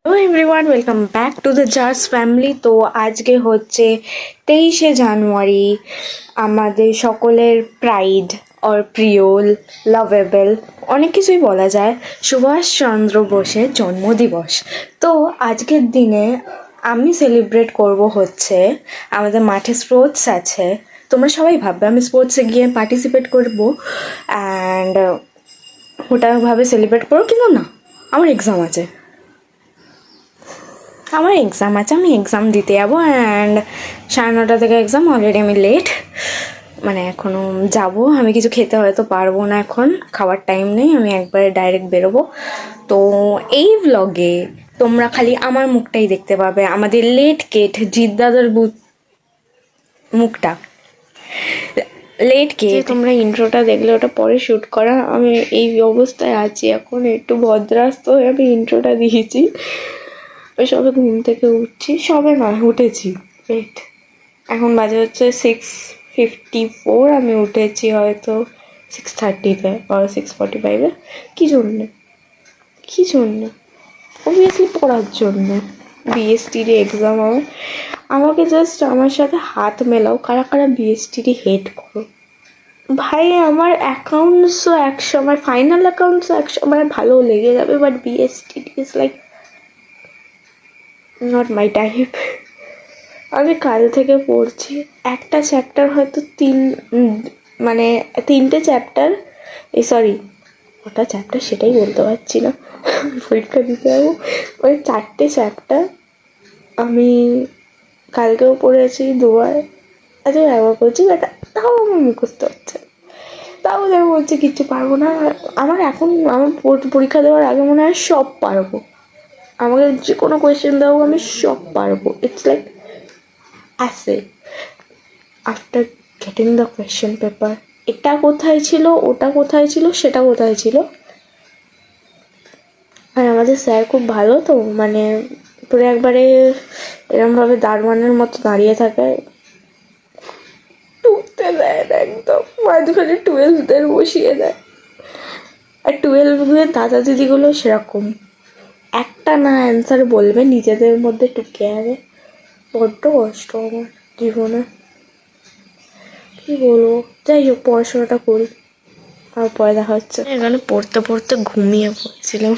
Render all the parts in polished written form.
Hello everyone, welcome back to the jars family. তো আজকে হচ্ছে 23শে জানুয়ারি, আমাদের সকলের প্রাইড অর প্রিয়, লাভেবল, অনেক কিছুই বলা যায়, সুভাষচন্দ্র বোসের জন্মদিবস। তো আজকের দিনে আমি সেলিব্রেট করব হচ্ছে, আমাদের মাঠে স্পোর্টস আছে। তোমরা সবাই ভাববে আমি স্পোর্টসে গিয়ে পার্টিসিপেট করবো অ্যান্ড ওটাভাবে সেলিব্রেট করবো, কিন্তু না, আমার এক্সাম আছে। আমি এক্সাম দিতে যাবো অ্যান্ড 9:30 থেকে এক্সাম। অলরেডি আমি লেট, মানে এখনও যাবো। আমি কিছু খেতে হয়তো পারবো না, এখন খাওয়ার টাইম নেই, আমি একবারে ডাইরেক্ট বেরোবো। তো এই ভ্লগে তোমরা খালি আমার মুখটাই দেখতে পাবে, আমাদের লেট কেট জিৎ দাদার মুখটা। লেট কেট তোমরা ইন্ট্রোটা দেখলে, ওটা পরে শ্যুট করা। আমি এই অবস্থায় আছি এখন, একটু ভদ্রাস্ত হয়ে আমি ইন্ট্রোটা দিয়েছি। ওই সবে ঘুম থেকে উঠছি, সবে নয় উঠেছি। ওয়েট, এখন বাজে হচ্ছে 6:54। আমি উঠেছি হয়তো 6:30-তে বা 6:45-এ। কী জন্যে অবভিয়াসলি পড়ার জন্যে। বিএসটির এক্সাম আমাকে জাস্ট আমার সাথে হাত মেলাও কারা কারা বিএসটিরই হেড করো। ভাই, আমার অ্যাকাউন্টসও একসময়, ফাইনাল অ্যাকাউন্টসও একসময় ভালো লেগে যাবে, but BST is like not my type. আমি কাল থেকে পড়ছি, একটা চ্যাপ্টার হয়তো মানে 3টে চ্যাপ্টার, সরি ওটা চ্যাপ্টার সেটাই বলতে পারছি না, পরীক্ষা দিতে যাবো। ওই 4টে চ্যাপ্টার আমি কালকেও পড়েছি দুবার, আজকে একবার পড়ছি, বাট তাও আমার মুখস্থ হচ্ছে। তাও আমি বলছি কিচ্ছু পারবো না। আমার পরীক্ষা দেওয়ার আগে মনে হয় সব পারবো, আমাকে যে কোনো কোয়েশ্চেন দাও আমি সব পারবো। It's like as after getting the question paper, এটা কোথায় ছিল, ওটা কোথায় ছিল, সেটা কোথায় ছিল। আর আমাদের স্যার খুব ভালো, তো মানে পুরো একবারে এরমভাবে দারোয়ানের মতো দাঁড়িয়ে থাকে, ঢুকতে দেয় না একদম, মাঝখানে 12দের বসিয়ে দেয়। আর 12 দাদা দিদিগুলো সেরকম, একটা না অ্যান্সার বলবে, নিজেদের মধ্যে টুকে যাবে। বড্ড কষ্ট আমার জীবনে, কী বলবো। যাই হোক, পড়াশোনাটা করি, আর পরে দেখা হচ্ছে। এখানে পড়তে পড়তে ঘুমিয়ে পড়ছিলাম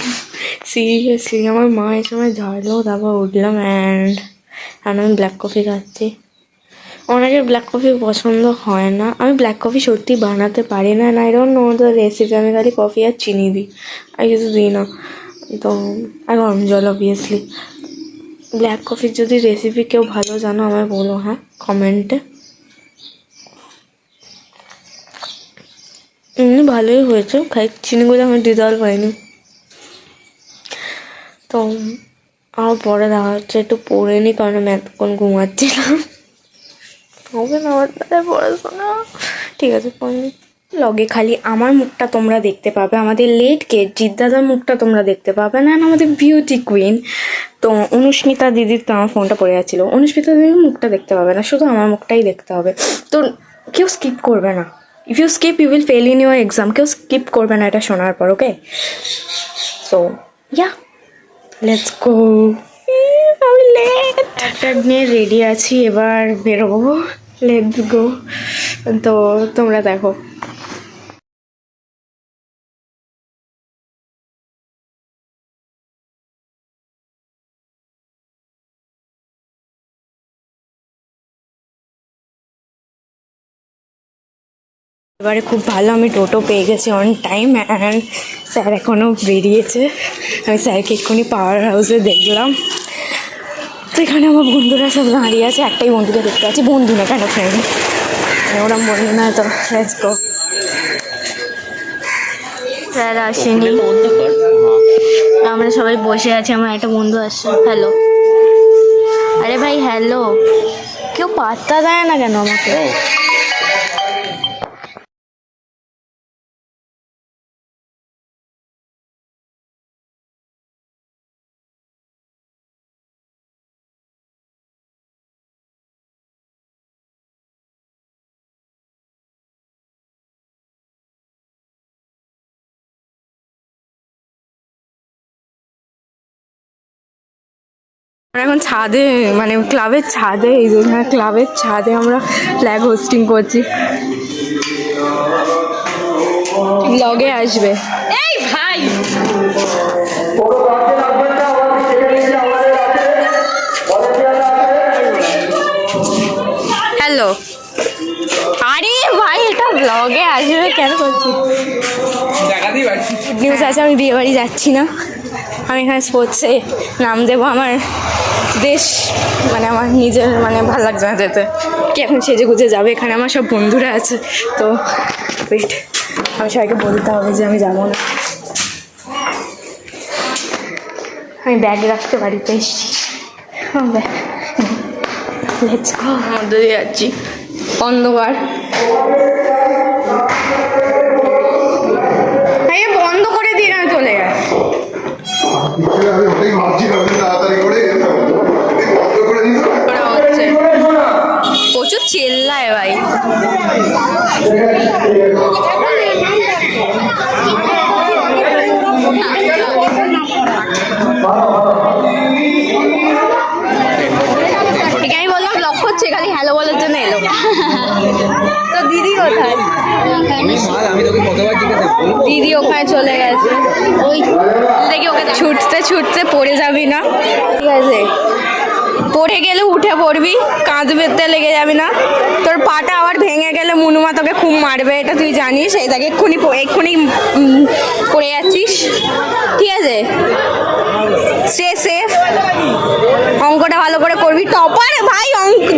সিরিয়াসলি। আমার মা এই সময় ঝাড়লো, তারপর উঠলাম অ্যান্ড আমি ব্ল্যাক কফি খাচ্ছি। অনেকের ব্ল্যাক কফি পছন্দ হয় না, আমি ব্ল্যাক কফি সত্যি বানাতে পারি না, I don't know the recipe. আমি খালি কফি আর চিনি দিই, আর কিছু দিই না। তো আর গরম জল অবভিয়াসলি। ব্ল্যাক কফির যদি রেসিপি কেউ ভালো জানো আমায় বলো, হ্যাঁ, কমেন্টে। ভালোই হয়েছে, চিনিগুলো আমার ডিজলভ হয়নি। তো আমার পরে দেখা হচ্ছে, একটু পড়ে নি, কারণ আমি এতক্ষণ ঘুমাচ্ছিলাম। হবে না আমার দ্বারা পড়াশোনা, ঠিক আছে পড়ে। লগে খালি আমার মুখটা তোমরা দেখতে পাবে, আমাদের লেট কেট জিদ্দাদার মুখটা তোমরা দেখতে পাবে না, আমাদের বিউটি কুইন। তো অনুস্মিতা দিদির, তো আমার ফোনটা পড়ে যাচ্ছিলো, অনুস্মিতা দিদির মুখটা দেখতে পাবে না, শুধু আমার মুখটাই দেখতে হবে। তো কেউ স্কিপ করবে না, if you skip you will fail in your exam. কেউ স্কিপ করবে না এটা শোনার পর, ওকে? So yeah, let's go. আমি লেট, একটা নিয়ে রেডি আছি, এবার বেরোবো। Let's go. তো তোমরা দেখো। এবারে খুব ভালো, আমি টোটো পেয়ে গেছি অন টাইম অ্যান্ড স্যার এখনও বেরিয়েছে। আমি স্যারকে এক্ষুনি পাওয়ার হাউসে দেখলাম। তো এখানে আমার বন্ধুরা সব দাঁড়িয়ে আছে, একটাই বন্ধুকে দেখতে পাচ্ছি, বন্ধু না কেন, ফ্রেন্ড, ওরম বন্ধু না। তো লেটস গো। স্যার আসেনি, আমরা সবাই বসে আছি, আমার একটা বন্ধু আসছে। হ্যালো, আরে ভাই হ্যালো, কেউ পাত্তা দেয় না কেন আমাকে? আমরা এখন ছাদে মানে ক্লাবের ছাদে, এই জন্য ক্লাবের ছাদে আমরা ফ্ল্যাগ হোস্টিং করছি। ব্লগে আসবে। এই ভাই হ্যালো, আরে ভাই এটা ব্লগে আসবে কেন করছি? নিউজ আছে, আমি বিয়ে বাড়ি যাচ্ছি না, আমি এখানে স্পোর্টসে নাম দেবো। আমার দেশ মানে আমার নিজের মানে ভালো লাগছে না যেতে, কি এখন সেজে গুজে যাবে, এখানে আমার সব বন্ধুরা আছে, তো ওয়েট আমি সবাইকে বলতে হবে যে আমি যাবো না। আমি ব্যাগ রাখতে বাড়িতে এসেছি, লেটস গো। মধ্যে দিয়ে যাচ্ছি, অন্ধকার বন্ধ করে দিয়ে না চলে যায়। প্রচুর চেল্লায় ভাই। আমি বললাম ব্লক করছে, খালি হ্যালো বলার জন্য এলো। তো দিদি কোথায়? দিদি ওখানে চলে গেছে, ওই দেখি ওকে ছুটতে ছুটতে পড়ে যাবি না, ঠিক আছে? পড়ে গেলে উঠে পড়বি, কাঁদতে লেগে যাবি না, তোর পাটা আবার ভেঙে গেলে মুনুমা তোকে খুব মারবে, এটা তুই জানিস। এই তাকে এক্ষুনি পড়ে যাচ্ছিস, ঠিক আছে? স্টে সেফ, অঙ্কটা ভালো করে করবি, টপার ভাই।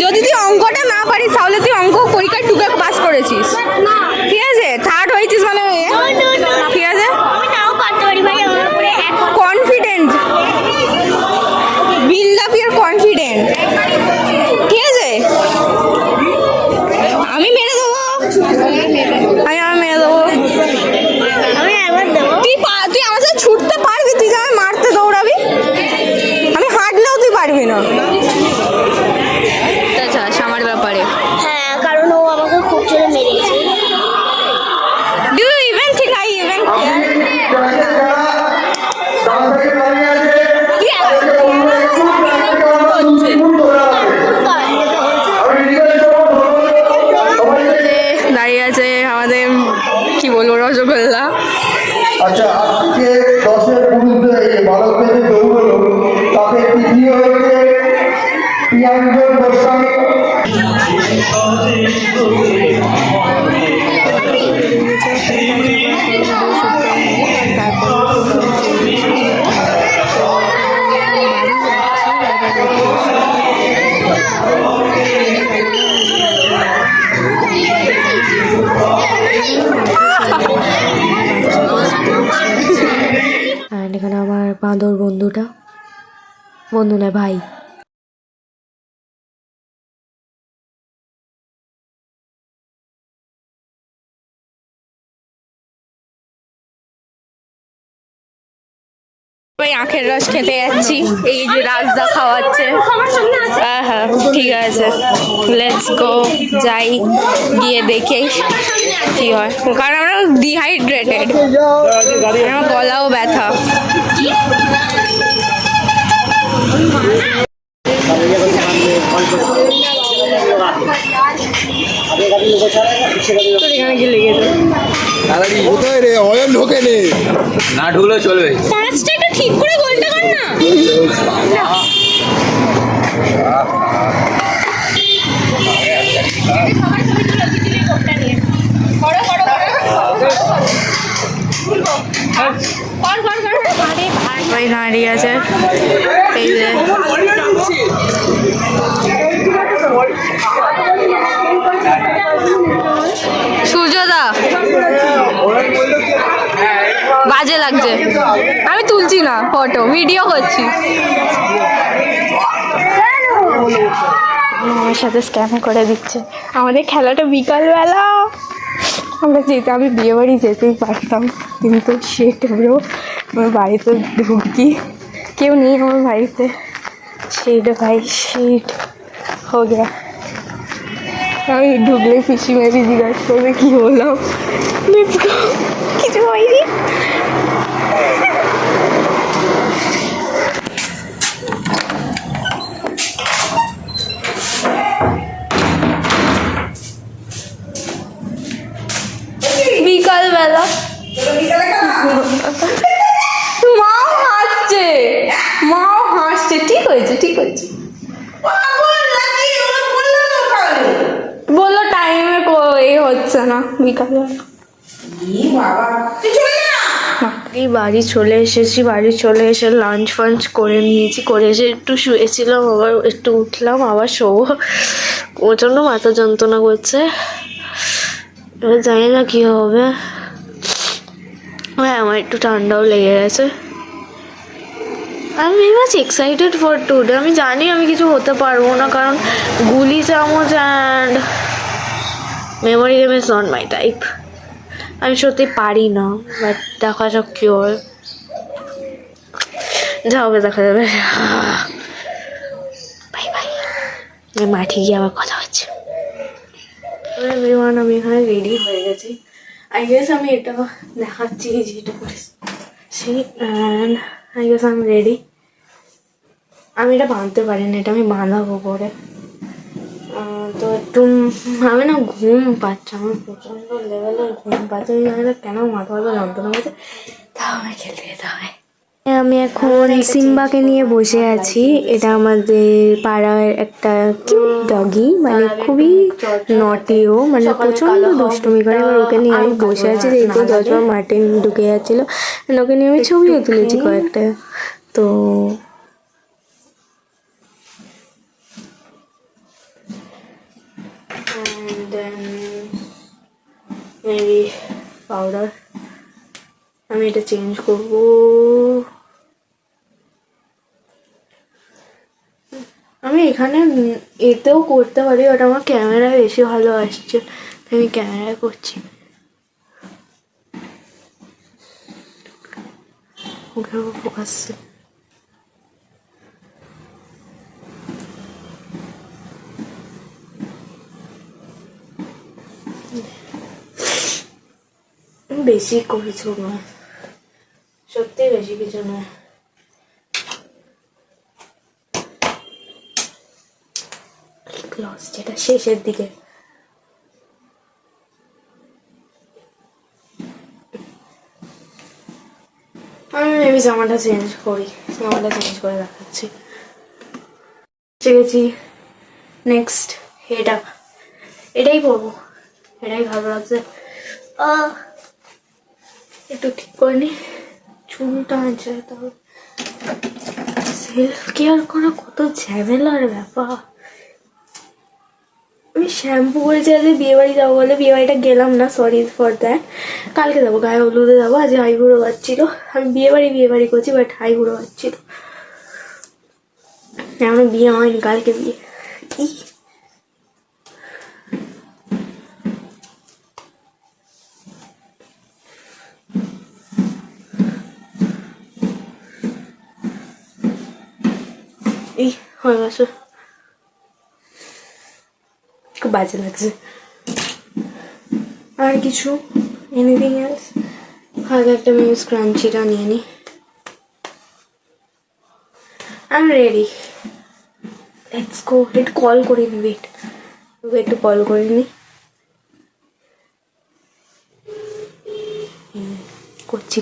যদি তুই অঙ্কটা না পারিস তাহলে তুই অঙ্ক পরীক্ষায় টুকে পাস করেছিস, ঠিক আছে? থার্ড হয়েছিস মানে, ঠিক আছে? Confident, build up your confident, ঠিক আছে? আমি মেরে দেবো, আমি মেরে দেবো। তুই আমার সাথে ছুটতে পারবি, তুই যে আমি মারতে দৌড়াবি, আমি হাঁটলেও তুই পারবি না। আচ্ছা আমার ব্যাপারে, হ্যাঁ, কারণ ও আমাকে খুব জোরে মেরেছে। Do you even think I even care? দাঁড়িয়ে আছে আমাদের কি বলবো রসগোল্লা। আচ্ছা, আজকে 10-এর পুরুষদের বালকদের যে দৌড় হলো তাতে তৃতীয় হয়েছে প্রিয়াঙ্কন গোস্বামী। এখানে আমার বাঁদর বন্ধু না ভাই, আখের রস খেতে যাচ্ছি, এই যে রাজদা খাওয়াচ্ছে। হ্যাঁ হ্যাঁ ঠিক আছে, লেটস গো, যাই গিয়ে দেখে কি হয়, কারণ আমরা ডিহাইড্রেটেড, আমার গলাও ব্যথা। এখানে গিয়ে লেগে কোথায় রে অয়ন ঢোকে নে, না ঢুকলেও চলবে। পাঁচটা একটু ঠিক করে গোলটা কর না। ভাই দাঁড়িয়ে আছে, এই যে সূর্যদা বাজে লাগছে, আমি তুলছি না ফটো, ভিডিও করছি। আমার সাথে স্ক্যাম করে দিচ্ছে। আমাদের খেলাটা বিকালবেলা, আমি বিয়ে বাড়ি যেতেই পারতাম, কিন্তু সেট ব্রো আমার বাড়িতে ঢুকি, কেউ নেই আমার বাড়িতে। শেট ভাই শেট হো গিয়া। আমি ঢুকলে পিসি মেরি জিজ্ঞাসা করবে কি হলাম, কিছু হয়নি। করছি। বললো টাইমে এ হচ্ছে না, বিকালে এই বাড়ি চলে এসেছি। বাড়ি চলে এসে লাঞ্চ ফাঞ্চ করে নিয়েছি, করে এসে একটু শুয়েছিলাম, আবার একটু উঠলাম, আবার শোবো। প্রচণ্ড মাথা যন্ত্রণা করছে, এবার জানি না কী হবে। হ্যাঁ, আমার একটু ঠান্ডাও লেগে গেছে। আমি very much excited for today. আমি জানি আমি কিছু হতে পারবো না, কারণ গুলি চামচ and memory game is not my type. আমি সত্যি পারি না, বাট দেখা যাক কী হয়, যা হবে দেখা যাবে। বাই বাই, মাঠে গিয়ে আবার কথা হচ্ছে। এভরিওয়ান, আমি এখানে রেডি হয়ে গেছি। আই গেস আমি এটা দেখাচ্ছি যেটা করেছি, অ্যান্ড আই গেস আমি রেডি। আমি এটা বাঁধতে পারি না, এটা আমি বাঁধাবো পরে। তো একটু আমি না ঘুম পাচ্ছে, আমার প্রচণ্ড লেভেলের ঘুম পাচ্ছে। আমি জানি না কেন মাথা মাথা যন্ত্রণা করছে, তাও আমার খেলতে যেতে হবে। আমি এখন সিম্বাকে নিয়ে বসে আছি। এটা আমাদের পাড়ার একটা কিউট ডগি, মানে খুবই নটিও, মানে প্রচণ্ড দুষ্টুমি করে। এবার ওকে নিয়ে আমি বসে আছি, যেহেতু দশবার মার্টিন ঢুকে যাচ্ছিলো, ওকে নিয়ে আমি ছবিও তুলেছি কয়েকটা। তো মেবি পাউডার আমি এটা চেঞ্জ করবো। আমি এখানে এতেও করতে পারি, বাট আমার ক্যামেরায় বেশি ভালো আসছে, আমি ক্যামেরায় করছি। ওকে ফোকাস বেশি কিছু নয়, সত্যি বেশি কিছু নয়। ক্লস যেটা শেষের দিকে, আমি মেবি জামাটা চেঞ্জ করি, জামাটা চেঞ্জ করে দেখাচ্ছি। গেছি নেক্সট, এটাই পরবো, এটাই ভালো লাগছে। একটু ঠিক করে নি চুলটা, আছে তবে সেলফ কেয়ার করা কত ঝামেলার ব্যাপার। আমি শ্যাম্পু করেছি, আজকে বিয়ে বাড়ি যাবো বলে, বিয়ে বাড়িটা গেলাম না, সরি ফর দ্যাট। কালকে যাবো, গায়ে হলুদে যাবো। আজ আইবুড়ো বাচ্ছিল, আমি বিয়ে বাড়ি করছি, বাট আইবুড়ো বাচ্ছিল। এখনো বিয়ে হয়নি, কালকে বিয়ে। কি এই হয়ে গেছে, খুব বাজে লাগছে। আর কিছু এনিথিং এলস? আগে একটা মিউজ ক্রাঞ্চিটা নিয়ে নিই। I am ready, let's go. একটু কল করে নি, একটু কল করে নি,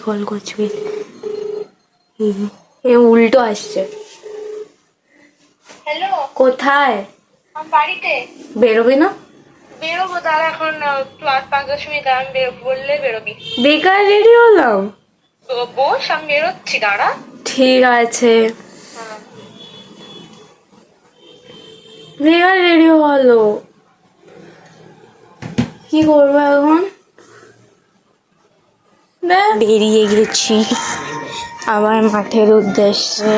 কল করছি। উল্টো আসছে। হ্যালো, কোথায়? আমি বাড়িতে। বেরোবি না? বেরোবো, তাহলে এখন একটু 8-5-10 মিনিট আমি বললে বেরোবি। বেকার রেডি হলাম। বস, আমি বেরোচ্ছি, দাঁড়া। ঠিক আছে, বেকার রেডি হলো, কি করবো এখন? বেরিয়ে গেছি আবার মাঠের উদ্দেশ্যে।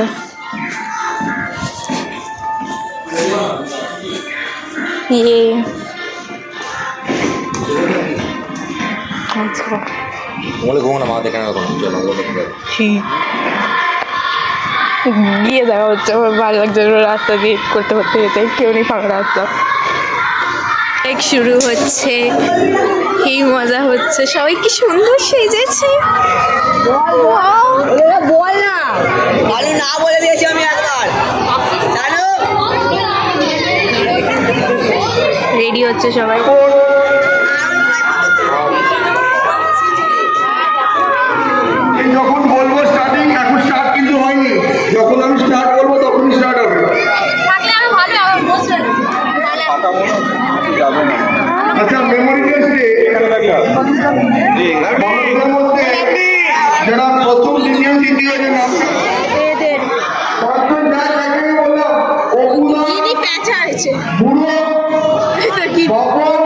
বলে ঘুমো না, মা দেখে না তখন গিয়ে দেখা হচ্ছে, আমার ভালো লাগছে রাস্তা দিয়ে করতে করতে যেতে, কেউ নেই ফাঁকা রাস্তা। এক শুরু হচ্ছে, এই মজা হচ্ছে, সবাই কি সুন্দর সেজেছে। বল না, আলু না বলে দিয়েছি আমি একবার, জানো? রেডি হচ্ছে সবাই। যখন বলবো স্টার্টিং, এখন স্টার্ট কিন্তু হয়নি, যখন আমি স্টার্ট করবো তখনই স্টার্ট হবে। আচ্ছা মেমোরি টেস্টে মানুষের মধ্যে যারা প্রথম দ্বিতীয় তৃতীয় যে নাম পাঁচজন যায় তাকে বললাম অপুদা বুড়ো বাপন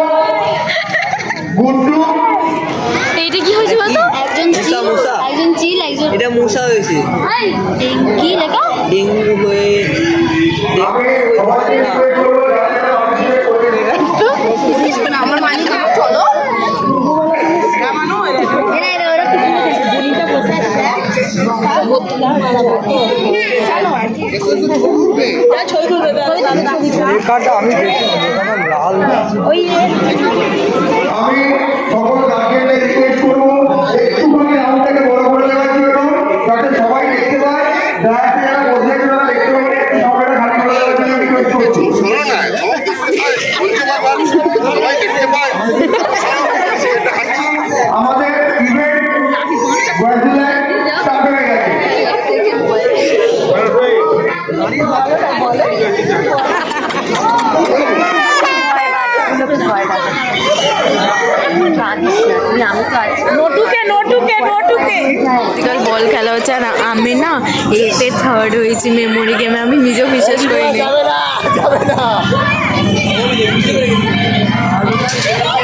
গুড্ডু এইটা কি হয়েছে বলতো? একজন চিল একজন এটা মশা হয়েছে কি লেখা? ডেঙ্গু হয়ে আমি সবাইকে রিকোয়েস্ট করবো যারা যারা participate করতে আমার মানি চলো আমি সকল গার্জিয়ানদের রিকোয়েস্ট করবো একটুখানি রাউন্ডটাকে বড় করে দেওয়ার জন্য যাতে সবাই দেখতে পায় ডায়াসে যারা বসে আছে তারা দেখতে পাবে একটু সময়টা খালি করে দেওয়ার জন্য রিকোয়েস্ট করছি আমাদের ইভেন্ট বয়সুলায় স্টার্ট হয়ে গেছে আজকাল বল খেলা হচ্ছে আর আমি না এতে থার্ড হয়েছি মেমোরি গেমে, আমি নিজেও বিশ্বাস করিনি।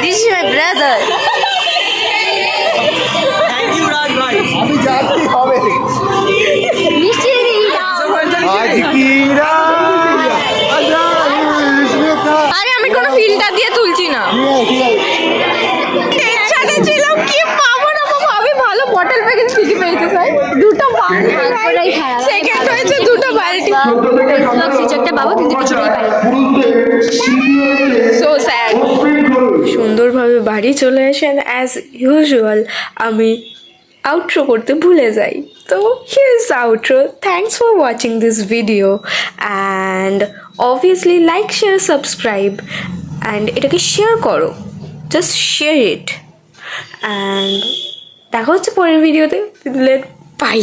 This is my brother. Thank you Raj ভাই আমি জানতেই হবে আরে আমি কোনো ফিল্টার দিয়ে তুলছি না, টেনশনে ছিলাম কি পাবো না পাবো। আমি ভালো বটল প্যাকেজ ঠিকই পেয়েছি স্যার, দুটো বালতি, সেকেন্ড হয়েছে দুটো বালতি। একটা বাবা কিন্তু কিছুতেই পারে সো স্যাড। সুন্দরভাবে বাড়ি চলে আসেন অ্যাজ ইউজুয়াল আমি আউটরো করতে ভুলে যাই। তো here is outro. Thanks for watching this video and obviously like share subscribe and এটাকে শেয়ার করো, জাস্ট শেয়ার ইট। অ্যান্ড দেখা হচ্ছে পরের ভিডিওতে। বাই।